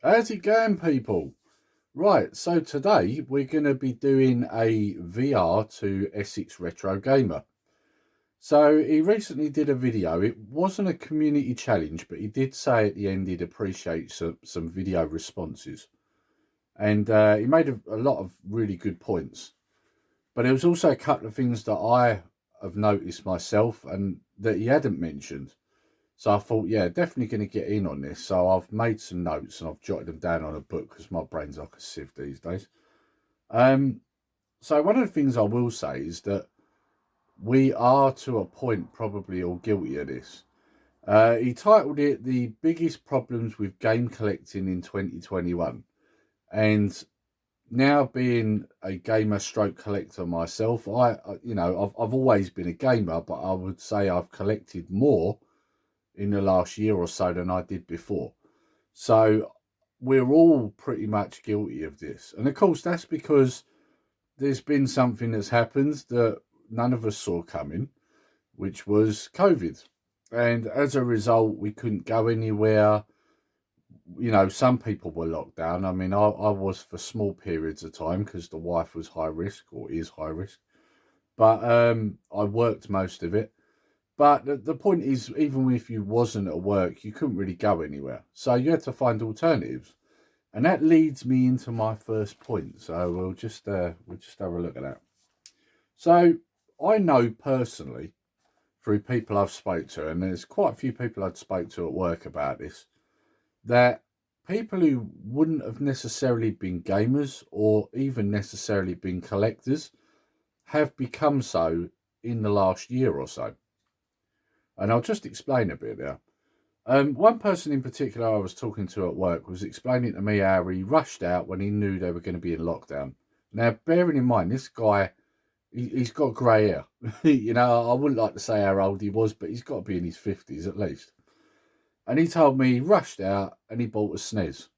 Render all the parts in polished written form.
How's it going, people? Right, so today we're going to be doing a VR to Essex Retro Gamer. So he recently did a video. It wasn't a community challenge, but he did say at the end he'd appreciate some video responses. And he made a lot of really good points. But there was also a couple of things that I have noticed myself and that he hadn't mentioned. So I thought, yeah, definitely going to get in on this. So I've made some notes and I've jotted them down on a book because my brain's like a sieve these days. Um, so one of the things I will say is that we are to a point probably all guilty of this. He titled it "The Biggest Problems with Game Collecting in 2021," and now being a gamer stroke collector myself, I've always been a gamer, but I would say I've collected more in the last year or so than I did before. So we're all pretty much guilty of this. And of course, that's because there's been something that's happened that none of us saw coming, which was COVID. And as a result, we couldn't go anywhere. Some people were locked down. I mean, I was for small periods of time because the wife was high risk or is high risk. But I worked most of it. But the point is, even if you wasn't at work, you couldn't really go anywhere. So you had to find alternatives. And that leads me into my first point. So we'll just have a look at that. So I know personally through people I've spoke to, and there's quite a few people I'd spoke to at work about this, that people who wouldn't have necessarily been gamers or even necessarily been collectors have become so in the last year or so. And I'll just explain a bit there. One person in particular I was talking to at work was explaining to me how he rushed out when he knew they were going to be in lockdown. Now, bearing in mind, this guy, he's got grey hair. I wouldn't like to say how old he was, but he's got to be in his 50s at least. And he told me he rushed out and he bought a SNES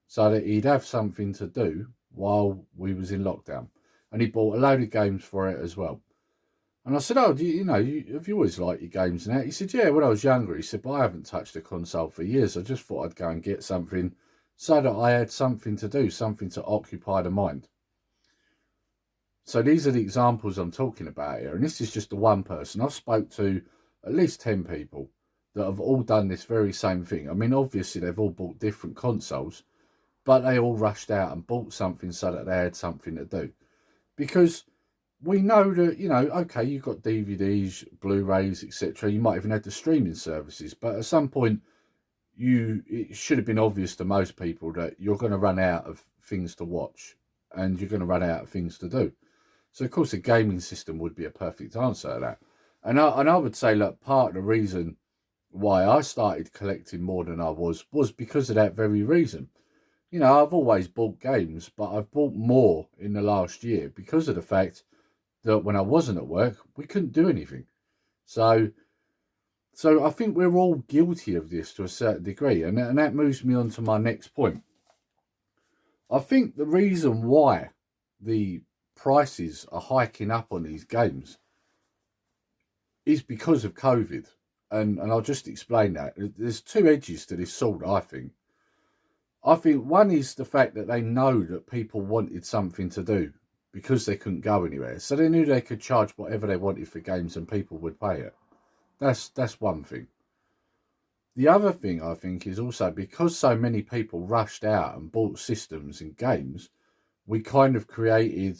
so that he'd have something to do while we was in lockdown. And he bought a load of games for it as well. And I said, "Oh, have you always liked your games and that?" He said, "Yeah, when I was younger." He said, "But I haven't touched a console for years. I just thought I'd go and get something so that I had something to do, something to occupy the mind." So these are the examples I'm talking about here. And this is just the one person. I've spoke to at least 10 people that have all done this very same thing. I mean, obviously, they've all bought different consoles, but they all rushed out and bought something so that they had something to do. Because we know that, okay, you've got DVDs, Blu-rays, etc. You might even have the streaming services, but at some point, it should have been obvious to most people that you're going to run out of things to watch and you're going to run out of things to do. So, of course, a gaming system would be a perfect answer to that. And I would say, look, part of the reason why I started collecting more than I was because of that very reason. I've always bought games, but I've bought more in the last year because of the fact that when I wasn't at work, we couldn't do anything. So, so I think we're all guilty of this to a certain degree, and that moves me on to my next point. I think the reason why the prices are hiking up on these games is because of COVID, and I'll just explain that. There's two edges to this sword, I think. I think one is the fact that they know that people wanted something to do because they couldn't go anywhere. So they knew they could charge whatever they wanted for games and people would pay it. That's one thing. The other thing I think is also because so many people rushed out and bought systems and games, we kind of created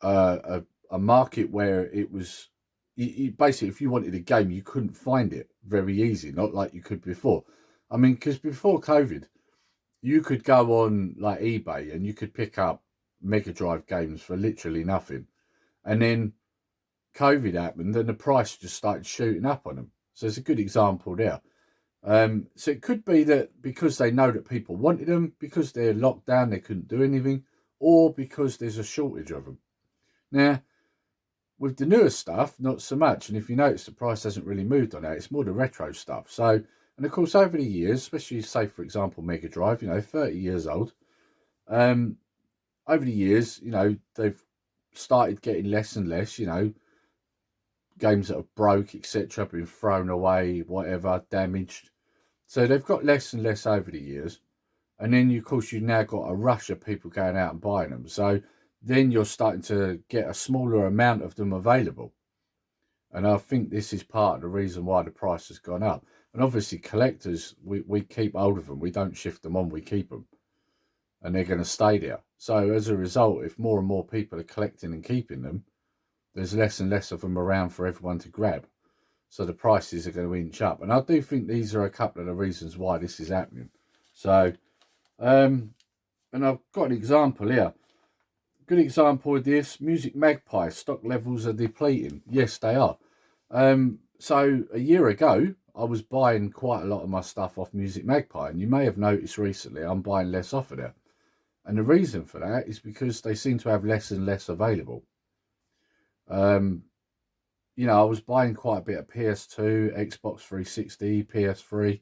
a market where it was basically, if you wanted a game, you couldn't find it very easy, not like you could before. I mean, because before COVID, you could go on like eBay and you could pick up Mega Drive games for literally nothing. And then COVID happened and the price just started shooting up on them. So it's a good example there. So it could be that because they know that people wanted them, because they're locked down, they couldn't do anything, or because there's a shortage of them. Now, with the newer stuff, not so much. And if you notice, the price hasn't really moved on that. It's more the retro stuff. So, and of course, over the years, especially say, for example, Mega Drive, 30 years old, over the years, they've started getting less and less, games that are broke, etc., been thrown away, whatever, damaged. So they've got less and less over the years. And then, of course, you've now got a rush of people going out and buying them. So then you're starting to get a smaller amount of them available. And I think this is part of the reason why the price has gone up. And obviously collectors, we keep hold of them. We don't shift them on, we keep them. And they're going to stay there. So as a result, if more and more people are collecting and keeping them, there's less and less of them around for everyone to grab. So the prices are going to inch up. And I do think these are a couple of the reasons why this is happening. So, and I've got an example here. Good example of this, Music Magpie, stock levels are depleting. Yes, they are. So a year ago, I was buying quite a lot of my stuff off Music Magpie, and you may have noticed recently I'm buying less off of there. And the reason for that is because they seem to have less and less available. You know, I was buying quite a bit of PS2, Xbox 360, PS3,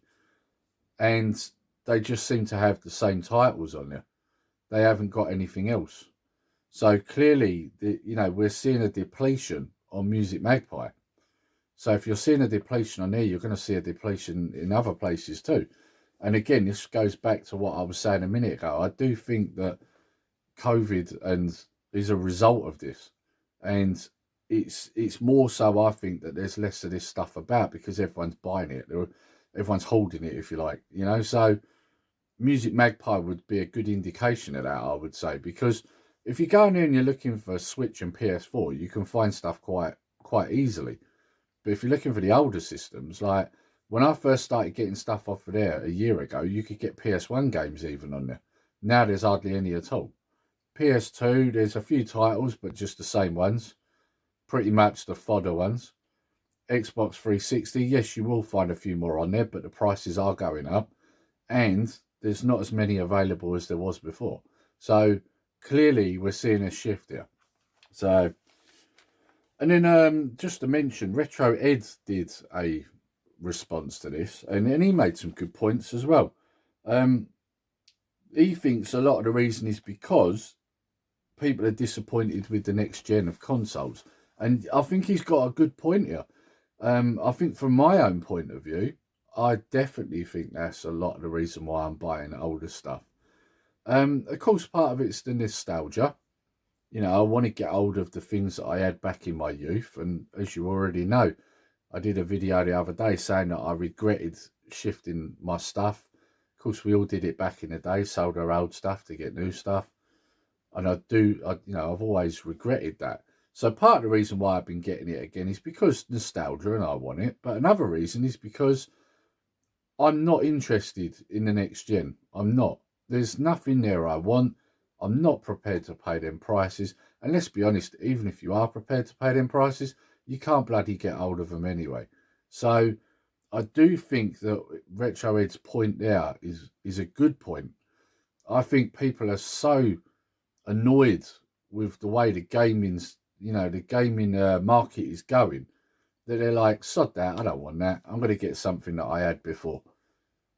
and they just seem to have the same titles on there. They haven't got anything else. So clearly, you know, we're seeing a depletion on Music Magpie. So if you're seeing a depletion on there, you're going to see a depletion in other places too. And again, this goes back to what I was saying a minute ago. I do think that COVID is a result of this. And it's more so, I think, that there's less of this stuff about because everyone's buying it. Everyone's holding it, if you like, you know. So Music Magpie would be a good indication of that, I would say, because if you go in there and you're looking for Switch and PS4, you can find stuff quite easily. But if you're looking for the older systems, like when I first started getting stuff off of there a year ago, you could get PS1 games even on there. Now there's hardly any at all. PS2, there's a few titles, but just the same ones. Pretty much the fodder ones. Xbox 360, yes, you will find a few more on there, but the prices are going up. And there's not as many available as there was before. So clearly we're seeing a shift here. So, and then just to mention, RetroEdges did a response to this, and he made some good points as well. He thinks a lot of the reason is because people are disappointed with the next gen of consoles, and I think he's got a good point here. I think from my own point of view, I definitely think that's a lot of the reason why I'm buying older stuff. Of course, part of it's the nostalgia. You know, I want to get hold of the things that I had back in my youth. And as you already know, I did a video the other day saying that I regretted shifting my stuff. Of course, we all did it back in the day, sold our old stuff to get new stuff. And I've always regretted that. So part of the reason why I've been getting it again is because nostalgia and I want it. But another reason is because I'm not interested in the next gen. I'm not. There's nothing there I want. I'm not prepared to pay them prices. And let's be honest, even if you are prepared to pay them prices, you can't bloody get hold of them anyway. So I do think that RetroEdges' point there is a good point. I think people are so annoyed with the way the gaming market is going that they're like, sod that, I don't want that. I'm going to get something that I had before.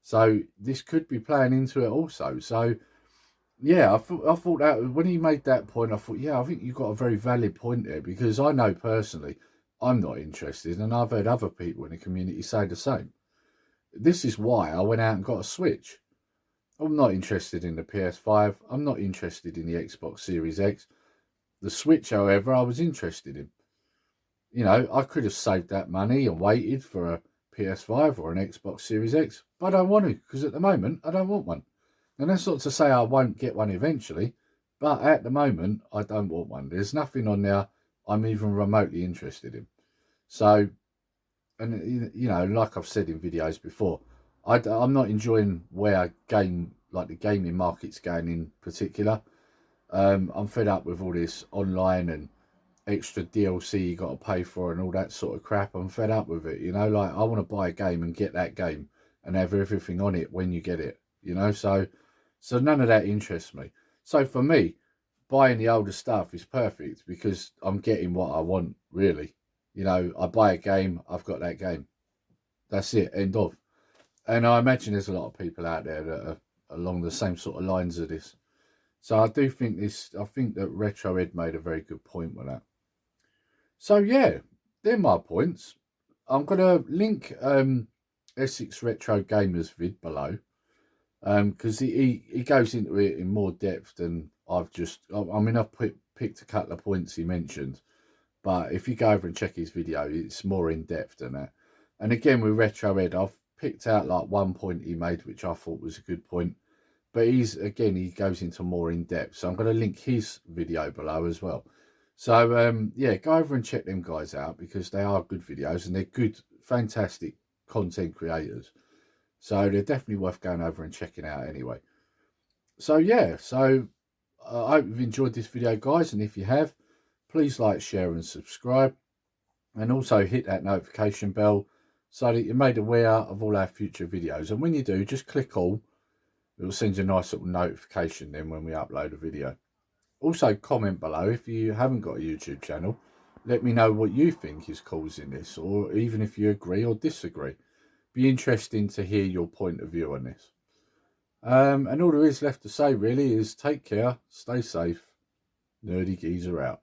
So this could be playing into it also. So yeah, I thought that when he made that point, I thought, yeah, I think you've got a very valid point there, because I know personally I'm not interested, and I've heard other people in the community say the same. This is why I went out and got a Switch. I'm not interested in the PS5. I'm not interested in the Xbox Series X. The Switch, however, I was interested in. You know, I could have saved that money and waited for a PS5 or an Xbox Series X, but I don't want to, because at the moment I don't want one. And that's not to say I won't get one eventually, but at the moment, I don't want one. There's nothing on there I'm even remotely interested in. So, and you know, like I've said in videos before, I'm not enjoying where the gaming market's going in particular. I'm fed up with all this online and extra DLC you got to pay for and all that sort of crap. I'm fed up with it, you know, like I want to buy a game and get that game and have everything on it when you get it, you know, so none of that interests me. So for me, buying the older stuff is perfect because I'm getting what I want, really. You know, I buy a game, I've got that game. That's it, end of. And I imagine there's a lot of people out there that are along the same sort of lines of this. So I do think I think that RetroEdges made a very good point with that. So yeah, they're my points. I'm going to link Essex Retro Gamer's vid below. because he goes into it in more depth than I've just. I mean, I've picked a couple of points he mentioned, but if you go over and check his video, it's more in depth than that. And again, with RetroEd, I've picked out like one point he made, which I thought was a good point. But he goes into more in depth. So I'm going to link his video below as well. So yeah, go over and check them guys out because they are good videos and they're good, fantastic content creators. So they're definitely worth going over and checking out anyway. So yeah, I hope you've enjoyed this video, guys. And if you have, please like, share and subscribe. And also hit that notification bell so that you're made aware of all our future videos. And when you do, just click all. It will send you a nice little notification then when we upload a video. Also comment below if you haven't got a YouTube channel. Let me know what you think is causing this, or even if you agree or disagree. Be interesting to hear your point of view on this. And all there is left to say really is take care, stay safe, Nerdy Geezer out.